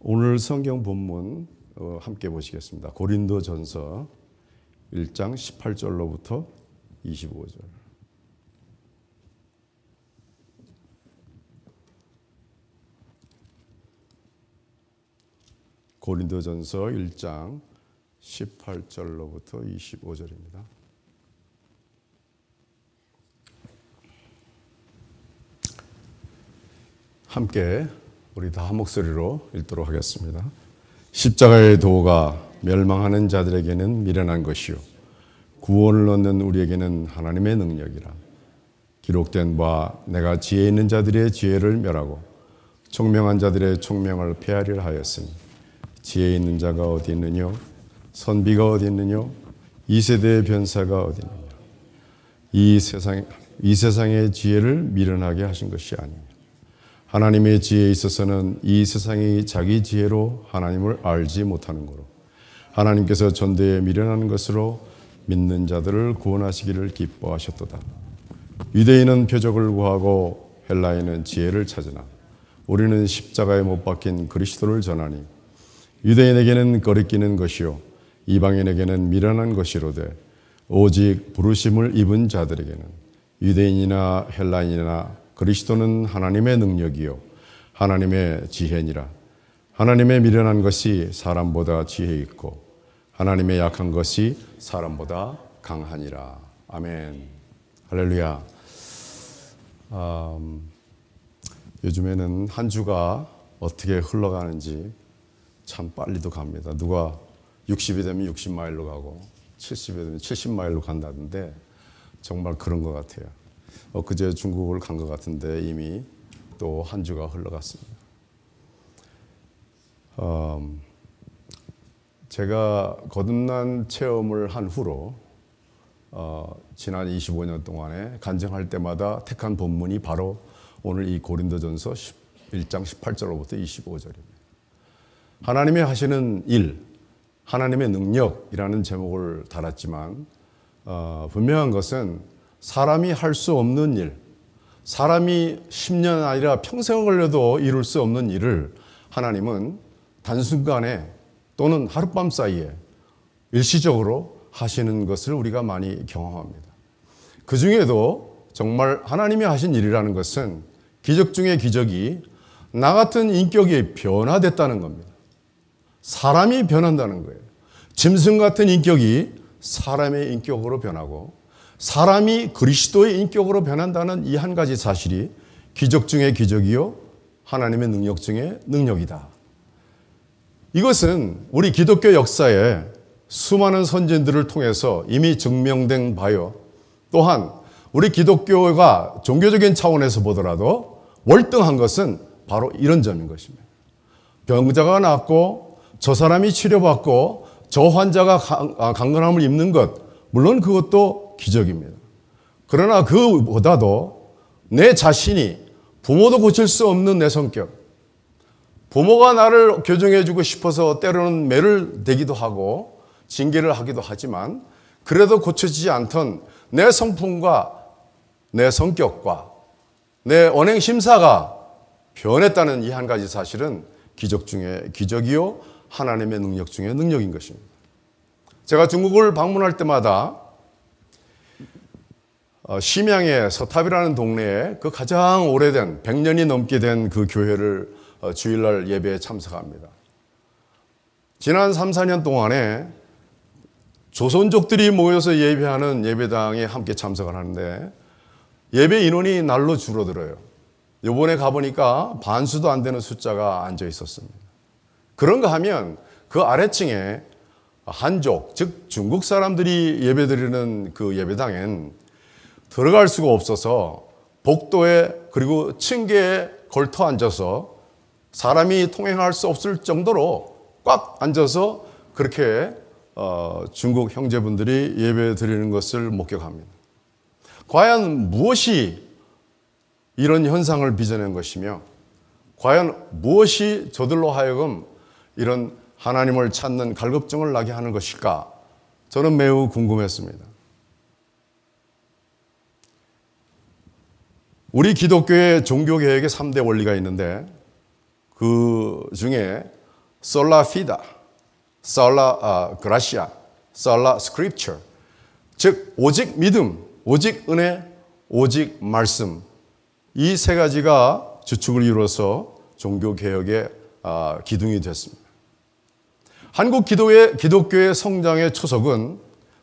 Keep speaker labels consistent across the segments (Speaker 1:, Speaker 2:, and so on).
Speaker 1: 오늘 성경 본문 함께 보시겠습니다. 고린도전서 1장 18절로부터 25절. 고린도전서 1장 18절로부터 25절입니다. 함께 우리 다 한 목소리로 읽도록 하겠습니다. 십자가의 도가 멸망하는 자들에게는 미련한 것이요 구원을 얻는 우리에게는 하나님의 능력이라. 기록된 바 내가 지혜 있는 자들의 지혜를 멸하고 총명한 자들의 총명을 폐하리라 하였으니 지혜 있는 자가 어디 있느뇨 선비가 어디 있느뇨 이 세대의 변사가 어디 있느뇨 이 세상의 지혜를 미련하게 하신 것이 아니며 하나님의 지혜에 있어서는 이 세상이 자기 지혜로 하나님을 알지 못하는 거로 하나님께서 전대에 미련한 것으로 믿는 자들을 구원하시기를 기뻐하셨도다. 유대인은 표적을 구하고 헬라인은 지혜를 찾으나 우리는 십자가에 못 박힌 그리스도를 전하니 유대인에게는 거리끼는 것이요 이방인에게는 미련한 것이로되 오직 부르심을 입은 자들에게는 유대인이나 헬라인이나 그리스도는 하나님의 능력이요 하나님의 지혜니라. 하나님의 미련한 것이 사람보다 지혜 있고 하나님의 약한 것이 사람보다 강하니라. 아멘. 할렐루야. 요즘에는 한 주가 어떻게 흘러가는지 참 빨리도 갑니다. 누가 60이 되면 60마일로 가고 70이 되면 70마일로 간다던데 정말 그런 것 같아요. 그제 중국을 간 것 같은데 이미 또 한 주가 흘러갔습니다. 제가 거듭난 체험을 한 후로 지난 25년 동안에 간증할 때마다 택한 본문이 바로 오늘 이 고린도전서 1장 18절로부터 25절입니다. 하나님이 하시는 일, 하나님의 능력이라는 제목을 달았지만 분명한 것은 사람이 할 수 없는 일, 사람이 10년 아니라 평생을 걸려도 이룰 수 없는 일을 하나님은 단순간에 또는 하룻밤 사이에 일시적으로 하시는 것을 우리가 많이 경험합니다. 그 중에도 정말 하나님이 하신 일이라는 것은 기적 중의 기적이 나 같은 인격이 변화됐다는 겁니다. 사람이 변한다는 거예요. 짐승 같은 인격이 사람의 인격으로 변하고 사람이 그리스도의 인격으로 변한다는 이 한 가지 사실이 기적 중의 기적이요 하나님의 능력 중의 능력이다. 이것은 우리 기독교 역사에 수많은 선진들을 통해서 이미 증명된 바요. 또한 우리 기독교가 종교적인 차원에서 보더라도 월등한 것은 바로 이런 점인 것입니다. 병자가 낫고 저 사람이 치료받고 저 환자가 강건함을 입는 것, 물론 그것도 기적입니다. 그러나 그보다도 내 자신이 부모도 고칠 수 없는 내 성격, 부모가 나를 교정해주고 싶어서 때로는 매를 대기도 하고 징계를 하기도 하지만 그래도 고쳐지지 않던 내 성품과 내 성격과 내 언행 심사가 변했다는 이 한 가지 사실은 기적 중에 기적이요 하나님의 능력 중에 능력인 것입니다. 제가 중국을 방문할 때마다 심양의 서탑이라는 동네에 그 가장 오래된 100년이 넘게 된 그 교회를 주일날 예배에 참석합니다. 지난 3, 4년 동안에 조선족들이 모여서 예배하는 예배당에 함께 참석을 하는데 예배 인원이 날로 줄어들어요. 이번에 가보니까 반수도 안 되는 숫자가 앉아 있었습니다. 그런가 하면 그 아래층에 한족, 즉 중국 사람들이 예배드리는 그 예배당엔 들어갈 수가 없어서 복도에 그리고 층계에 걸터 앉아서 사람이 통행할 수 없을 정도로 꽉 앉아서 그렇게 중국 형제분들이 예배 드리는 것을 목격합니다. 과연 무엇이 이런 현상을 빚어낸 것이며 과연 무엇이 저들로 하여금 이런 하나님을 찾는 갈급증을 나게 하는 것일까? 저는 매우 궁금했습니다. 우리 기독교의 종교개혁의 3대 원리가 있는데 그 중에 솔라 피다, 솔라 그라시아, 솔라 스크립처, 즉 오직 믿음, 오직 은혜, 오직 말씀, 이 세 가지가 주축을 이루어서 종교개혁의 기둥이 됐습니다. 한국 기독교의 성장의 초석은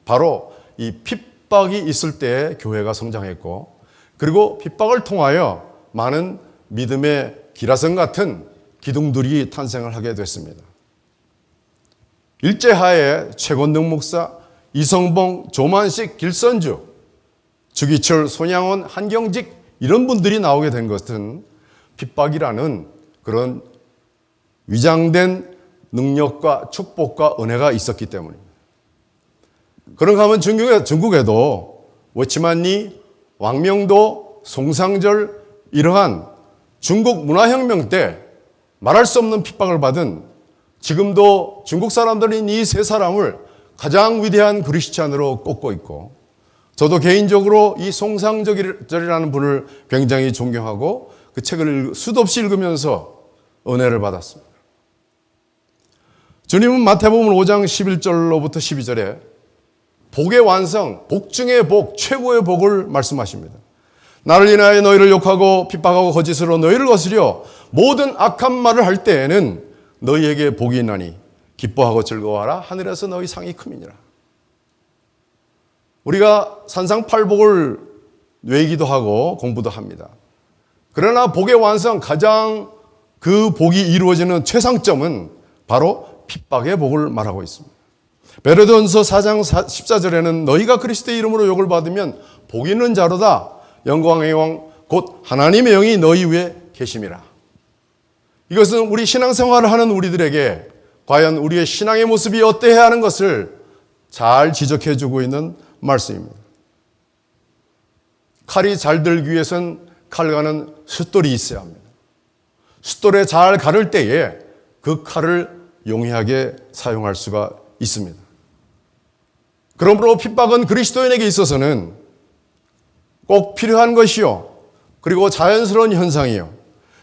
Speaker 1: 바로 이 핍박이 있을 때 교회가 성장했고, 그리고 핍박을 통하여 많은 믿음의 기라성 같은 기둥들이 탄생을 하게 됐습니다. 일제하에 최권능 목사, 이성봉, 조만식, 길선주, 주기철, 손양원, 한경직 이런 분들이 나오게 된 것은 핍박이라는 그런 위장된 능력과 축복과 은혜가 있었기 때문입니다. 그런가 하면 중국에도 워치만리, 왕명도, 송상절 이러한 중국 문화혁명 때 말할 수 없는 핍박을 받은, 지금도 중국 사람들인 이 세 사람을 가장 위대한 그리스찬으로 꼽고 있고, 저도 개인적으로 이 송상절이라는 분을 굉장히 존경하고 그 책을 수도 없이 읽으면서 은혜를 받았습니다. 주님은 마태복음 5장 11절로부터 12절에 복의 완성, 복 중의 복, 최고의 복을 말씀하십니다. 나를 인하여 너희를 욕하고 핍박하고 거짓으로 너희를 거스려 모든 악한 말을 할 때에는 너희에게 복이 있나니 기뻐하고 즐거워하라. 하늘에서 너희 상이 큼이니라. 우리가 산상팔복을 외기도 하고 공부도 합니다. 그러나 복의 완성, 가장 그 복이 이루어지는 최상점은 바로 핍박의 복을 말하고 있습니다. 베드로전서 4장 14절에는 너희가 그리스도의 이름으로 욕을 받으면 복 있는 자로다. 영광의 왕 곧 하나님의 영이 너희 위에 계심이라. 이것은 우리 신앙생활을 하는 우리들에게 과연 우리의 신앙의 모습이 어때야 하는 것을 잘 지적해 주고 있는 말씀입니다. 칼이 잘 들기 위해서는 칼과는 숫돌이 있어야 합니다. 숫돌에 잘 가를 때에 그 칼을 용이하게 사용할 수가 있습니다. 그러므로 핍박은 그리스도인에게 있어서는 꼭 필요한 것이요, 그리고 자연스러운 현상이요,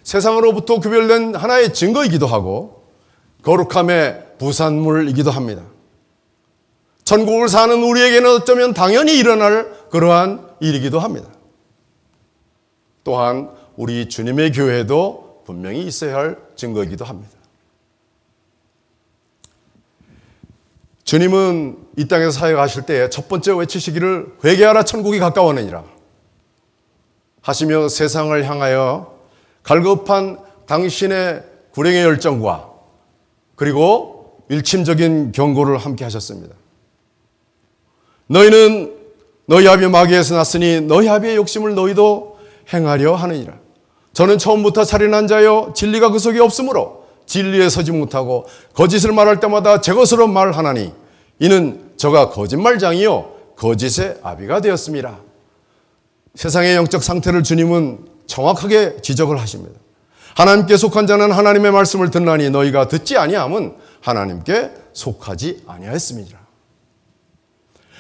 Speaker 1: 세상으로부터 구별된 하나의 증거이기도 하고 거룩함의 부산물이기도 합니다. 천국을 사는 우리에게는 어쩌면 당연히 일어날 그러한 일이기도 합니다. 또한 우리 주님의 교회도 분명히 있어야 할 증거이기도 합니다. 주님은 이 땅에서 사역하실 때에 첫 번째 외치시기를 회개하라 천국이 가까워느니라 하시며 세상을 향하여 갈급한 당신의 불행의 열정과 그리고 일침적인 경고를 함께 하셨습니다. 너희는 너희 아비 마귀에서 났으니 너희 아비의 욕심을 너희도 행하려 하느니라. 저는 처음부터 살인한 자여 진리가 그 속에 없으므로 진리에 서지 못하고 거짓을 말할 때마다 제 것으로 말하나니 이는 저가 거짓말장이요 거짓의 아비가 되었습니다. 세상의 영적 상태를 주님은 정확하게 지적을 하십니다. 하나님께 속한 자는 하나님의 말씀을 듣나니 너희가 듣지 아니함은 하나님께 속하지 아니하였습니다.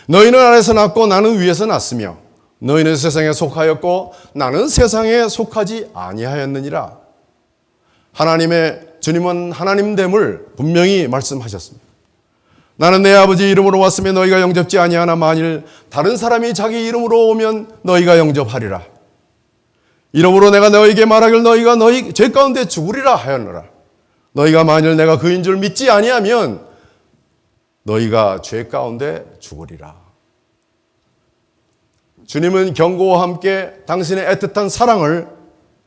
Speaker 1: 너희는 아래서 났고 나는 위에서 났으며 너희는 세상에 속하였고 나는 세상에 속하지 아니하였느니라. 주님은 하나님됨을 분명히 말씀하셨습니다. 나는 내 아버지 이름으로 왔으며 너희가 영접지 아니하나 만일 다른 사람이 자기 이름으로 오면 너희가 영접하리라. 이러므로 내가 너희에게 말하길 너희가 너희 죄 가운데 죽으리라 하였노라. 너희가 만일 내가 그인 줄 믿지 아니하면 너희가 죄 가운데 죽으리라. 주님은 경고와 함께 당신의 애틋한 사랑을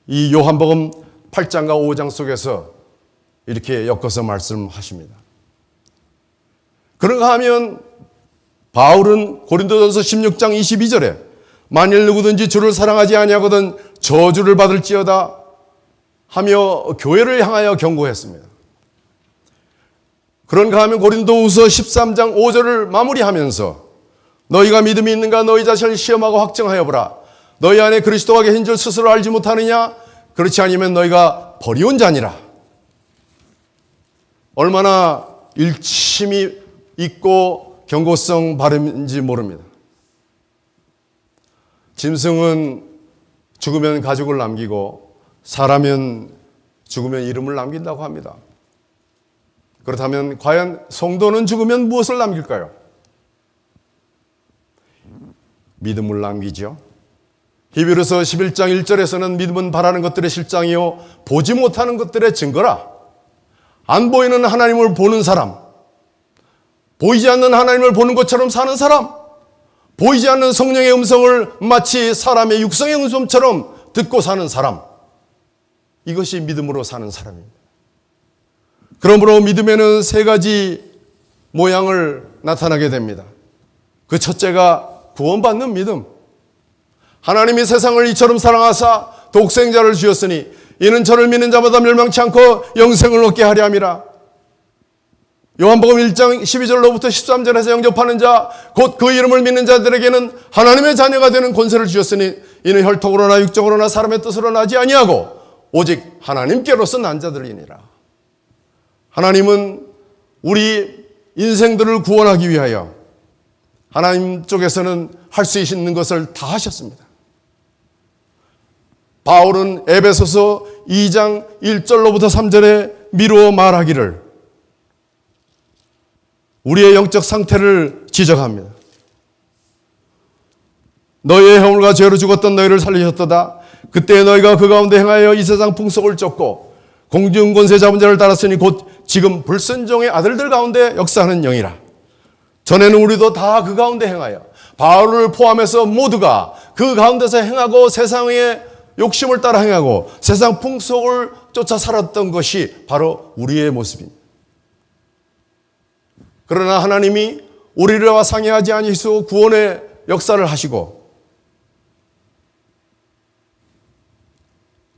Speaker 1: 이 요한복음 8장과 5장 속에서 이렇게 엮어서 말씀하십니다. 그런가 하면 바울은 고린도전서 16장 22절에 만일 누구든지 주를 사랑하지 아니하거든 저주를 받을지어다 하며 교회를 향하여 경고했습니다. 그런가 하면 고린도후서 13장 5절을 마무리하면서 너희가 믿음이 있는가 너희 자신을 시험하고 확증하여 보라. 너희 안에 그리스도가 계신 줄 스스로 알지 못하느냐? 그렇지 아니면 너희가 버리운 자니라. 얼마나 일침이 있고 경고성 발음인지 모릅니다. 짐승은 죽으면 가죽을 남기고 사람은 죽으면 이름을 남긴다고 합니다. 그렇다면 과연 성도는 죽으면 무엇을 남길까요? 믿음을 남기죠. 히브리서 11장 1절에서는 믿음은 바라는 것들의 실장이요 보지 못하는 것들의 증거라. 안 보이는 하나님을 보는 사람, 보이지 않는 하나님을 보는 것처럼 사는 사람, 보이지 않는 성령의 음성을 마치 사람의 육성의 음성처럼 듣고 사는 사람, 이것이 믿음으로 사는 사람입니다. 그러므로 믿음에는 세 가지 모양을 나타나게 됩니다. 그 첫째가 구원받는 믿음. 하나님이 세상을 이처럼 사랑하사 독생자를 주셨으니 이는 저를 믿는 자마다 멸망치 않고 영생을 얻게 하려 함이라. 요한복음 1장 12절로부터 13절에서 영접하는 자 곧 그 이름을 믿는 자들에게는 하나님의 자녀가 되는 권세를 주셨으니 이는 혈통으로나 육적으로나 사람의 뜻으로 나지 아니하고 오직 하나님께로서 난 자들이니라. 하나님은 우리 인생들을 구원하기 위하여 하나님 쪽에서는 할 수 있는 것을 다 하셨습니다. 바울은 에베소서 2장 1절로부터 3절에 미루어 말하기를 우리의 영적 상태를 지적합니다. 너희의 허물과 죄로 죽었던 너희를 살리셨도다. 그때 너희가 그 가운데 행하여 이 세상 풍속을 쫓고 공중 권세 잡은 자를 따랐으니 곧 지금 불순종의 아들들 가운데 역사하는 영이라. 전에는 우리도 다 그 가운데 행하여 바울을 포함해서 모두가 그 가운데서 행하고 세상의 욕심을 따라 행하고 세상 풍속을 쫓아 살았던 것이 바로 우리의 모습입니다. 그러나 하나님이 우리와 상의하지 아니시고 구원의 역사를 하시고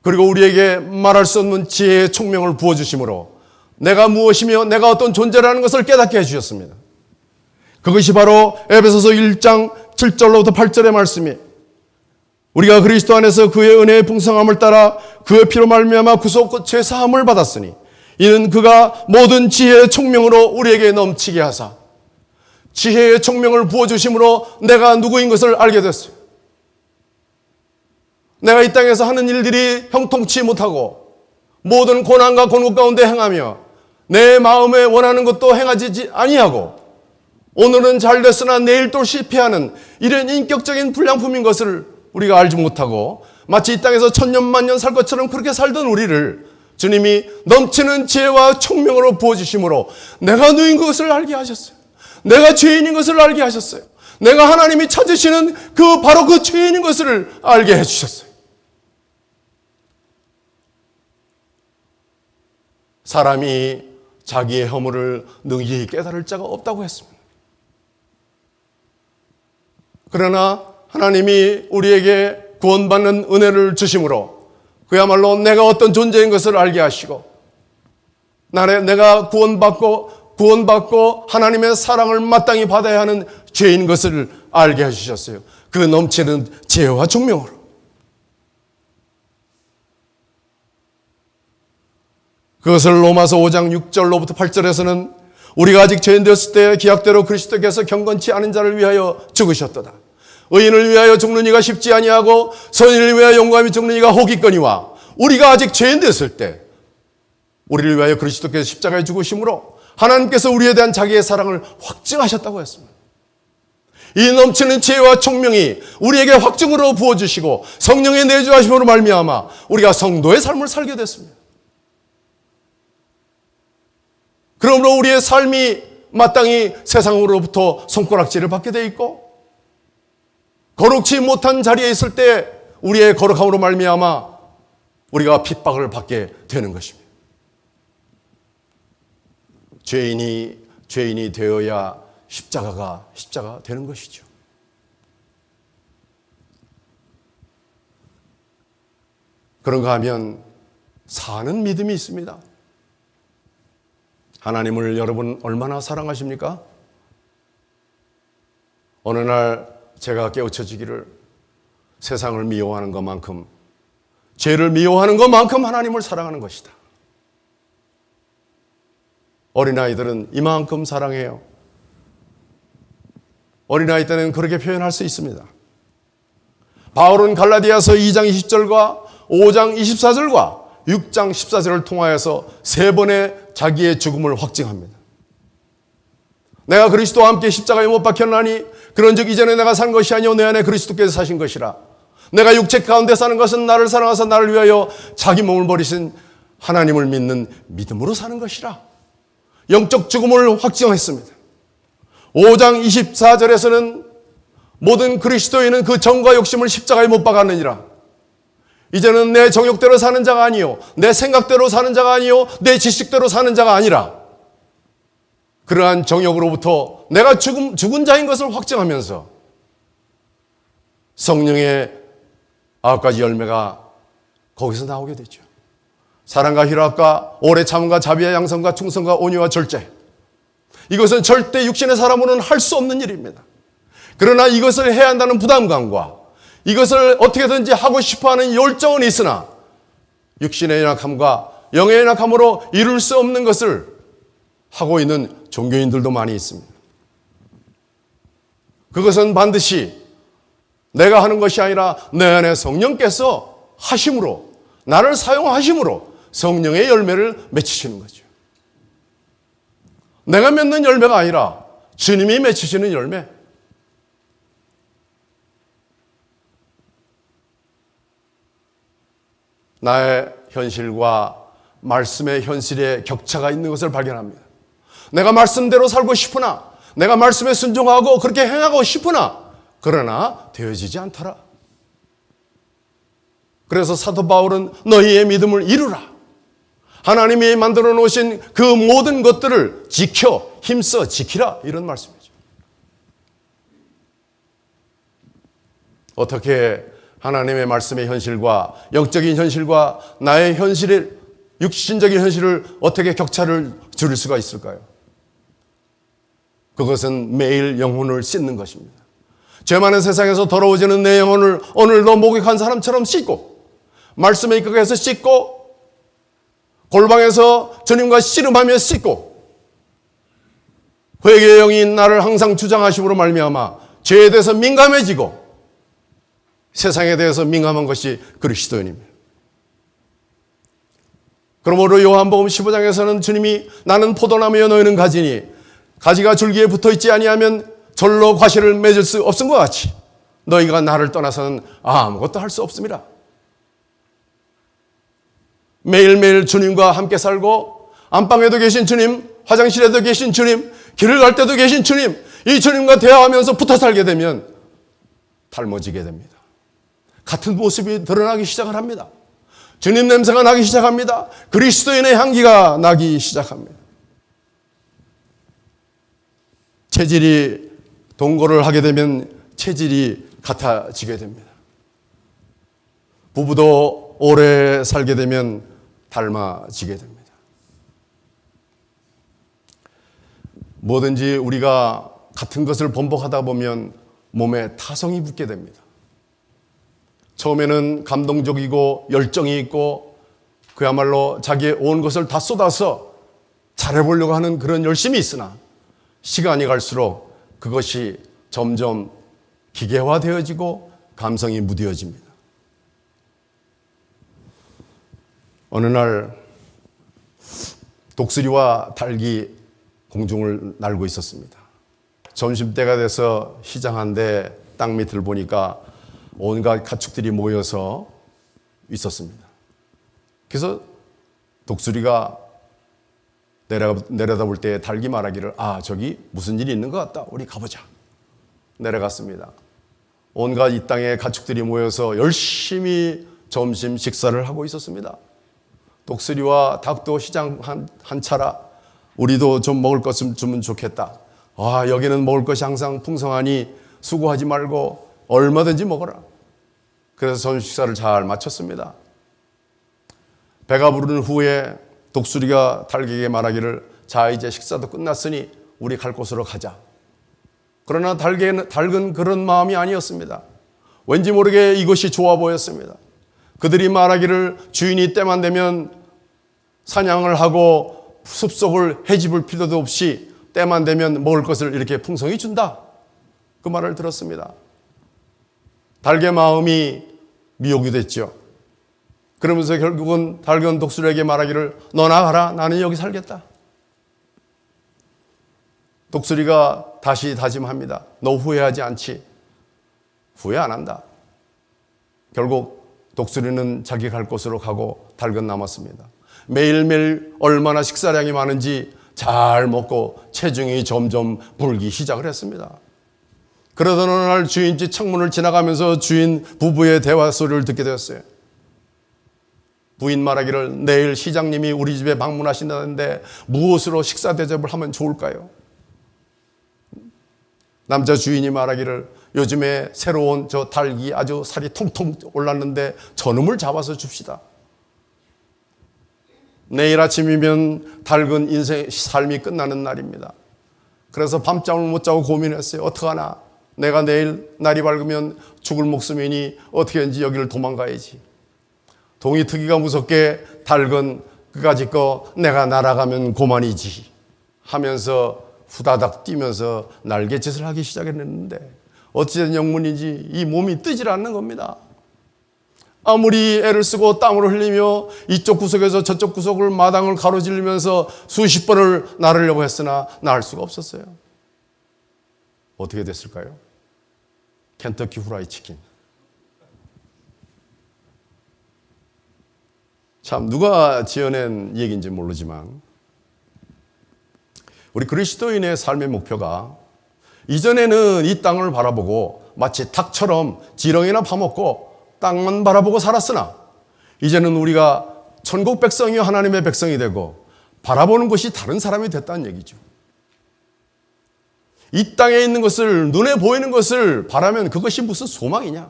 Speaker 1: 그리고 우리에게 말할 수 없는 지혜의 총명을 부어주심으로 내가 무엇이며 내가 어떤 존재라는 것을 깨닫게 해주셨습니다. 그것이 바로 에베소서 1장 7절로부터 8절의 말씀이 우리가 그리스도 안에서 그의 은혜의 풍성함을 따라 그의 피로 말미암아 구속 죄 사함을 받았으니 이는 그가 모든 지혜의 총명으로 우리에게 넘치게 하사 지혜의 총명을 부어주심으로 내가 누구인 것을 알게 됐어요. 내가 이 땅에서 하는 일들이 형통치 못하고 모든 고난과 곤혹 가운데 행하며 내 마음에 원하는 것도 행하지 아니하고 오늘은 잘 됐으나 내일 또 실패하는 이런 인격적인 불량품인 것을 우리가 알지 못하고 마치 이 땅에서 천년만년 살 것처럼 그렇게 살던 우리를 주님이 넘치는 지혜와 총명으로 부어주심으로 내가 누인 것을 알게 하셨어요. 내가 죄인인 것을 알게 하셨어요. 내가 하나님이 찾으시는 바로 그 죄인인 것을 알게 해주셨어요. 사람이 자기의 허물을 능히 깨달을 자가 없다고 했습니다. 그러나 하나님이 우리에게 구원받는 은혜를 주심으로 그야말로 내가 어떤 존재인 것을 알게 하시고 내가 구원받고 하나님의 사랑을 마땅히 받아야 하는 죄인 것을 알게 해주셨어요. 그 넘치는 지혜와 총명으로. 그것을 로마서 5장 6절로부터 8절에서는 우리가 아직 죄인 되었을 때 기약대로 그리스도께서 경건치 않은 자를 위하여 죽으셨도다. 의인을 위하여 죽는 이가 쉽지 아니하고 선인을 위하여 용감히 죽는 이가 혹이거니와 우리가 아직 죄인 되었을 때 우리를 위하여 그리스도께서 십자가에 죽으심으로 하나님께서 우리에 대한 자기의 사랑을 확증하셨다고 했습니다. 이 넘치는 지혜와 총명이 우리에게 확증으로 부어주시고 성령의 내주하심으로 말미암아 우리가 성도의 삶을 살게 됐습니다. 그러므로 우리의 삶이 마땅히 세상으로부터 손가락질을 받게 돼 있고 거룩지 못한 자리에 있을 때 우리의 거룩함으로 말미암아 우리가 핍박을 받게 되는 것입니다. 죄인이 되어야 십자가가 되는 것이죠. 그런가 하면 사는 믿음이 있습니다. 하나님을 여러분 얼마나 사랑하십니까? 어느 날 제가 깨우쳐지기를 세상을 미워하는 것만큼 죄를 미워하는 것만큼 하나님을 사랑하는 것이다. 어린아이들은 이만큼 사랑해요. 어린아이 때는 그렇게 표현할 수 있습니다. 바울은 갈라디아서 2장 20절과 5장 24절과 6장 14절을 통하여서 3번의 자기의 죽음을 확증합니다. 내가 그리스도와 함께 십자가에 못 박혔나니 그런즉 이전에 내가 산 것이 아니요 내 안에 그리스도께서 사신 것이라. 내가 육체 가운데 사는 것은 나를 사랑하사 나를 위하여 자기 몸을 버리신 하나님을 믿는 믿음으로 사는 것이라. 영적 죽음을 확증했습니다. 5장 24절에서는 모든 그리스도인은 그 정과 욕심을 십자가에 못 박았느니라. 이제는 내 정욕대로 사는 자가 아니요 내 생각대로 사는 자가 아니요 내 지식대로 사는 자가 아니라 그러한 정욕으로부터 내가 죽은 자인 것을 확증하면서 성령의 9가지 열매가 거기서 나오게 되죠. 사랑과 희락과 오래 참음과 자비와 양성과 충성과 온유와 절제. 이것은 절대 육신의 사람으로는 할 수 없는 일입니다. 그러나 이것을 해야 한다는 부담감과 이것을 어떻게든지 하고 싶어하는 열정은 있으나 육신의 연약함과 영의 연약함으로 이룰 수 없는 것을 하고 있는 종교인들도 많이 있습니다. 그것은 반드시 내가 하는 것이 아니라 내 안에 성령께서 하심으로 나를 사용하심으로 성령의 열매를 맺히시는 거죠. 내가 맺는 열매가 아니라 주님이 맺히시는 열매. 나의 현실과 말씀의 현실에 격차가 있는 것을 발견합니다. 내가 말씀대로 살고 싶으나 내가 말씀에 순종하고 그렇게 행하고 싶으나 그러나 되어지지 않더라. 그래서 사도 바울은 너희의 믿음을 이루라. 하나님이 만들어 놓으신 그 모든 것들을 지켜 힘써 지키라 이런 말씀이죠. 어떻게 하나님의 말씀의 현실과 영적인 현실과 나의 현실을 육신적인 현실을 어떻게 격차를 줄일 수가 있을까요? 그것은 매일 영혼을 씻는 것입니다. 죄 많은 세상에서 더러워지는 내 영혼을 오늘도 목욕한 사람처럼 씻고 말씀에 입각해서 씻고 골방에서 주님과 씨름하며 씻고 회개의 영이 나를 항상 주장하심으로 말미암아 죄에 대해서 민감해지고 세상에 대해서 민감한 것이 그리스도인입니다. 그러므로 요한복음 15장에서는 주님이 나는 포도나무여 너희는 가지니 가지가 줄기에 붙어있지 아니하면 절로 과실을 맺을 수 없은 것 같이 너희가 나를 떠나서는 아무것도 할 수 없습니다. 매일매일 주님과 함께 살고 안방에도 계신 주님, 화장실에도 계신 주님, 길을 갈 때도 계신 주님, 이 주님과 대화하면서 붙어 살게 되면 닮아지게 됩니다. 같은 모습이 드러나기 시작을 합니다. 주님 냄새가 나기 시작합니다. 그리스도인의 향기가 나기 시작합니다. 체질이 동거를 하게 되면 체질이 같아지게 됩니다. 부부도 오래 살게 되면 닮아지게 됩니다. 뭐든지 우리가 같은 것을 번복하다 보면 몸에 타성이 붙게 됩니다. 처음에는 감동적이고 열정이 있고 그야말로 자기의 온 것을 다 쏟아서 잘해보려고 하는 그런 열심이 있으나 시간이 갈수록 그것이 점점 기계화되어지고 감성이 무뎌집니다. 어느 날 독수리와 닭이 공중을 날고 있었습니다. 점심때가 돼서 시장 한 대 땅 밑을 보니까 온갖 가축들이 모여서 있었습니다. 그래서 독수리가 내려다볼 때 닭이 말하기를 저기 무슨 일이 있는 것 같다. 우리 가보자. 내려갔습니다. 온갖 이 땅에 가축들이 모여서 열심히 점심 식사를 하고 있었습니다. 독수리와 닭도 시장 한 차라 우리도 좀 먹을 것 좀 주면 좋겠다. 여기는 먹을 것이 항상 풍성하니 수고하지 말고 얼마든지 먹어라. 그래서 점심 식사를 잘 마쳤습니다. 배가 부르는 후에 독수리가 닭에게 말하기를 자 이제 식사도 끝났으니 우리 갈 곳으로 가자. 그러나 닭은 그런 마음이 아니었습니다. 왠지 모르게 이것이 좋아 보였습니다. 그들이 말하기를 주인이 때만 되면 사냥을 하고 숲속을 헤집을 필요도 없이 때만 되면 먹을 것을 이렇게 풍성히 준다. 그 말을 들었습니다. 닭의 마음이 미혹이 됐죠. 그러면서 결국은 닭은 독수리에게 말하기를 너 나가라, 나는 여기 살겠다. 독수리가 다시 다짐합니다. 너 후회하지 않지? 후회 안 한다. 결국 독수리는 자기 갈 곳으로 가고 닭은 남았습니다. 매일매일 얼마나 식사량이 많은지 잘 먹고 체중이 점점 불기 시작을 했습니다. 그러던 어느 날 주인집 창문을 지나가면서 주인 부부의 대화 소리를 듣게 되었어요. 부인 말하기를 내일 시장님이 우리 집에 방문하신다는데 무엇으로 식사 대접을 하면 좋을까요? 남자 주인이 말하기를 요즘에 새로운 저 닭이 아주 살이 통통 올랐는데 저놈을 잡아서 줍시다. 내일 아침이면 닭은 인생 삶이 끝나는 날입니다. 그래서 밤잠을 못 자고 고민했어요. 어떡하나? 내가 내일 날이 밝으면 죽을 목숨이니 어떻게 하는지 여기를 도망가야지. 동이트기가 무섭게 닭은 그까짓 거 내가 날아가면 고만이지 하면서 후다닥 뛰면서 날갯짓을 하기 시작했는데 어찌된 영문인지 이 몸이 뜨질 않는 겁니다. 아무리 애를 쓰고 땀을 흘리며 이쪽 구석에서 저쪽 구석을 마당을 가로질르면서 수십 번을 나르려고 했으나 날 수가 없었어요. 어떻게 됐을까요? 켄터키 후라이 치킨. 참 누가 지어낸 얘기인지 모르지만 우리 그리스도인의 삶의 목표가 이전에는 이 땅을 바라보고 마치 닭처럼 지렁이나 파먹고 땅만 바라보고 살았으나 이제는 우리가 천국 백성이요 하나님의 백성이 되고 바라보는 것이 다른 사람이 됐다는 얘기죠. 이 땅에 있는 것을 눈에 보이는 것을 바라면 그것이 무슨 소망이냐.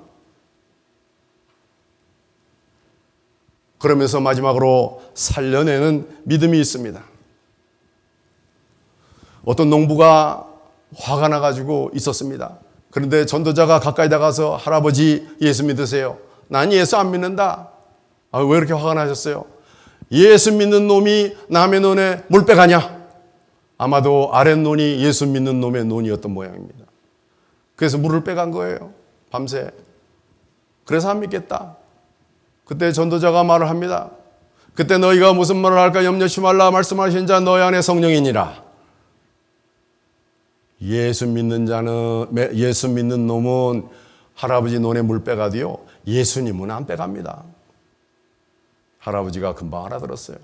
Speaker 1: 그러면서 마지막으로 살려내는 믿음이 있습니다. 어떤 농부가 화가 나가지고 있었습니다. 그런데 전도자가 가까이 다가서 할아버지 예수 믿으세요. 난 예수 안 믿는다. 왜 이렇게 화가 나셨어요? 예수 믿는 놈이 남의 논에 물 빼가냐? 아마도 아랫논이 예수 믿는 놈의 논이었던 모양입니다. 그래서 물을 빼간 거예요. 밤새. 그래서 안 믿겠다. 그때 전도자가 말을 합니다. 그때 너희가 무슨 말을 할까 염려치 말라 말씀하신 자 너희 안에 성령이니라. 예수 믿는 놈은 할아버지 논에 물 빼가도요. 예수님은 안 빼갑니다. 할아버지가 금방 알아들었어요.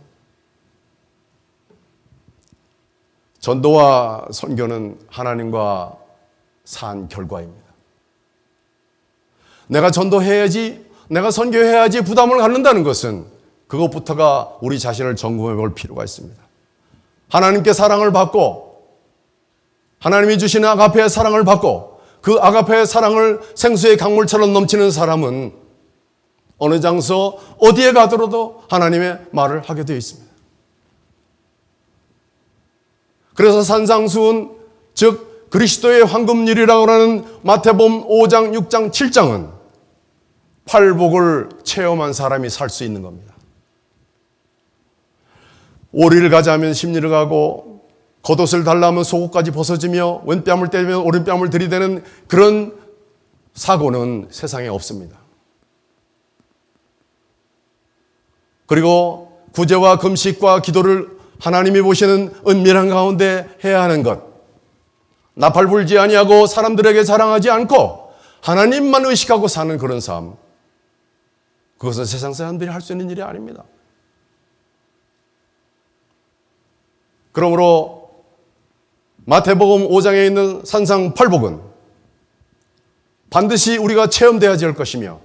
Speaker 1: 전도와 선교는 하나님과 산 결과입니다. 내가 전도해야지, 내가 선교해야지 부담을 갖는다는 것은 그것부터가 우리 자신을 점검해 볼 필요가 있습니다. 하나님께 사랑을 받고 하나님이 주시는 아가페의 사랑을 받고 그 아가페의 사랑을 생수의 강물처럼 넘치는 사람은 어느 장소 어디에 가더라도 하나님의 말을 하게 되어 있습니다. 그래서 산상수훈 즉 그리스도의 황금률이라고 하는 마태복음 5장, 6장, 7장은 팔복을 체험한 사람이 살 수 있는 겁니다. 오리를 가자면 십리를 가고 겉옷을 달라면 속옷까지 벗어지며 왼뺨을 때리면 오른뺨을 들이대는 그런 사고는 세상에 없습니다. 그리고 구제와 금식과 기도를 하나님이 보시는 은밀한 가운데 해야 하는 것, 나팔불지 아니하고 사람들에게 자랑하지 않고 하나님만 의식하고 사는 그런 삶, 그것은 세상 사람들이 할 수 있는 일이 아닙니다. 그러므로 마태복음 5장에 있는 산상팔복은 반드시 우리가 체험되어야 할 것이며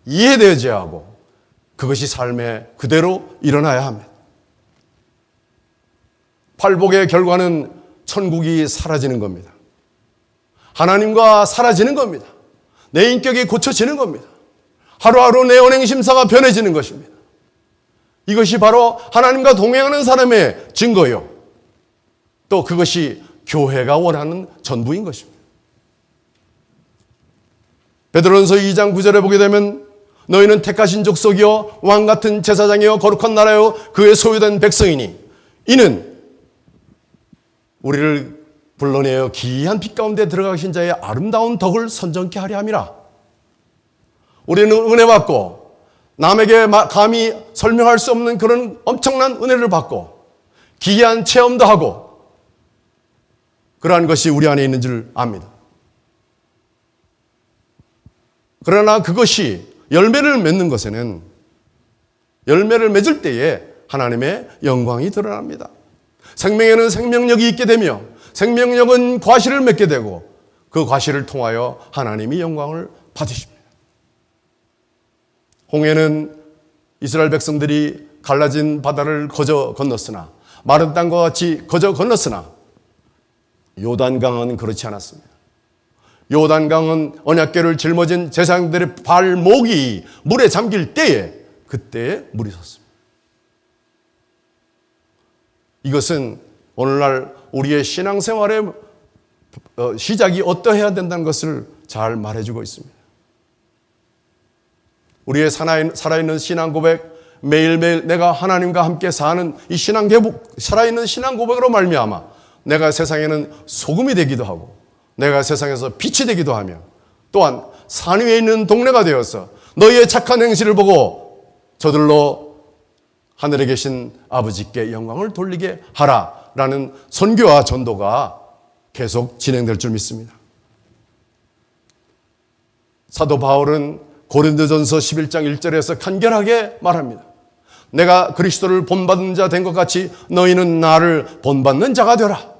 Speaker 1: 이해되어야 하고 그것이 삶에 그대로 일어나야 합니다. 팔복의 결과는 천국이 사라지는 겁니다. 하나님과 사라지는 겁니다. 내 인격이 고쳐지는 겁니다. 하루하루 내 언행심사가 변해지는 것입니다. 이것이 바로 하나님과 동행하는 사람의 증거요. 또 그것이 교회가 원하는 전부인 것입니다. 베드로전서 2장 9절에 보게 되면 너희는 택하신 족속이요 왕같은 제사장이요 거룩한 나라요 그의 소유된 백성이니 이는 우리를 불러내어 기이한 빛 가운데 들어가신 자의 아름다운 덕을 선전케 하려 함이라. 우리는 은혜 받고 남에게 감히 설명할 수 없는 그런 엄청난 은혜를 받고 기이한 체험도 하고 그러한 것이 우리 안에 있는 줄 압니다. 그러나 그것이 열매를 맺는 것에는 열매를 맺을 때에 하나님의 영광이 드러납니다. 생명에는 생명력이 있게 되며 생명력은 과실을 맺게 되고 그 과실을 통하여 하나님이 영광을 받으십니다. 홍해는 이스라엘 백성들이 갈라진 바다를 거저 건넜으나 마른 땅과 같이 거저 건넜으나 요단강은 그렇지 않았습니다. 요단강은 언약궤를 짊어진 제사장들의 발목이 물에 잠길 때에 그때에 물이 섰습니다. 이것은 오늘날 우리의 신앙생활의 시작이 어떠해야 된다는 것을 잘 말해주고 있습니다. 우리의 살아있는 신앙 고백, 매일매일 내가 하나님과 함께 사는 이 신앙 회복, 살아있는 신앙 고백으로 말미암아 내가 세상에는 소금이 되기도 하고 내가 세상에서 빛이 되기도 하며 또한 산 위에 있는 동네가 되어서 너희의 착한 행실을 보고 저들로 하늘에 계신 아버지께 영광을 돌리게 하라라는 선교와 전도가 계속 진행될 줄 믿습니다. 사도 바울은 고린도전서 11장 1절에서 간결하게 말합니다. 내가 그리스도를 본받는 자 된 것 같이 너희는 나를 본받는 자가 되라.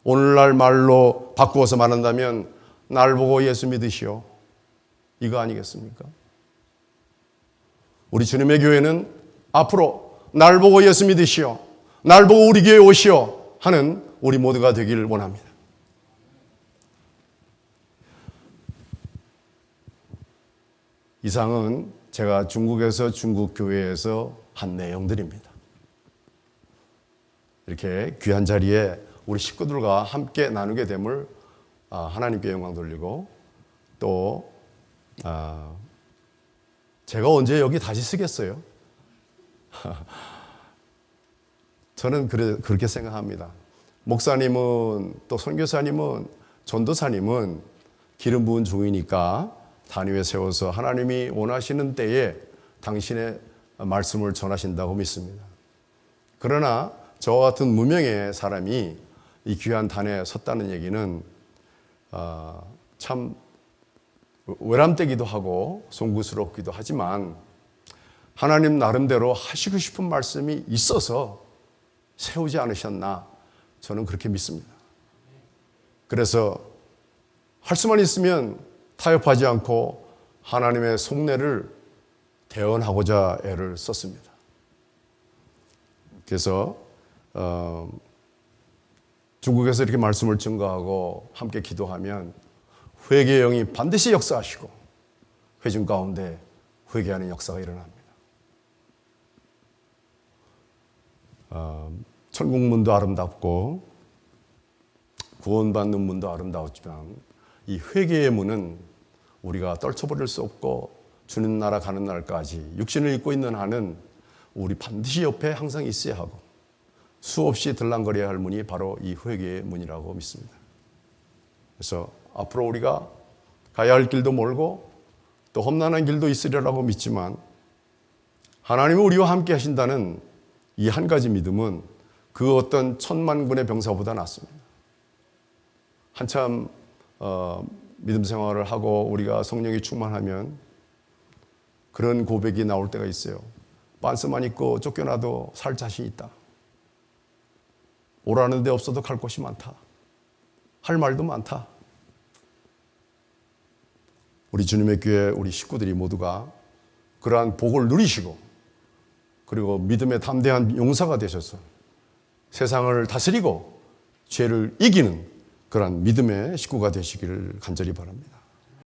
Speaker 1: 오늘날 말로 바꾸어서 말한다면 날 보고 예수 믿으시오. 이거 아니겠습니까? 우리 주님의 교회는 앞으로 날 보고 예수 믿으시오. 날 보고 우리 교회에 오시오 하는 우리 모두가 되기를 원합니다. 이상은 제가 중국에서 중국 교회에서 한 내용들입니다. 이렇게 귀한 자리에 우리 식구들과 함께 나누게 됨을 하나님께 영광 돌리고 또 제가 언제 여기 다시 쓰겠어요? 저는 그렇게 생각합니다. 목사님은 또 선교사님은 전도사님은 기름 부은 종이니까 단위에 세워서 하나님이 원하시는 때에 당신의 말씀을 전하신다고 믿습니다. 그러나 저와 같은 무명의 사람이 이 귀한 단에 섰다는 얘기는 참 외람되기도 하고 송구스럽기도 하지만 하나님 나름대로 하시고 싶은 말씀이 있어서 세우지 않으셨나 저는 그렇게 믿습니다. 그래서 할 수만 있으면 타협하지 않고 하나님의 속내를 대언하고자 애를 썼습니다. 그래서 중국에서 이렇게 말씀을 증거하고 함께 기도하면 회개의 영이 반드시 역사하시고 회중 가운데 회개하는 역사가 일어납니다. 천국문도 아름답고 구원받는 문도 아름다웠지만 이 회개의 문은 우리가 떨쳐버릴 수 없고 주님 나라 가는 날까지 육신을 입고 있는 한은 우리 반드시 옆에 항상 있어야 하고 수없이 들랑거려야 할 문이 바로 이 회개의 문이라고 믿습니다. 그래서 앞으로 우리가 가야 할 길도 멀고 또 험난한 길도 있으리라고 믿지만 하나님이 우리와 함께 하신다는 이 한 가지 믿음은 그 어떤 천만군의 병사보다 낫습니다. 한참 믿음 생활을 하고 우리가 성령이 충만하면 그런 고백이 나올 때가 있어요. 빤스만 입고 쫓겨나도 살 자신 있다. 오라는 데 없어도 갈 곳이 많다. 할 말도 많다. 우리 주님의 교회 우리 식구들이 모두가 그러한 복을 누리시고 그리고 믿음의 담대한 용사가 되셔서 세상을 다스리고 죄를 이기는 그러한 믿음의 식구가 되시기를 간절히 바랍니다.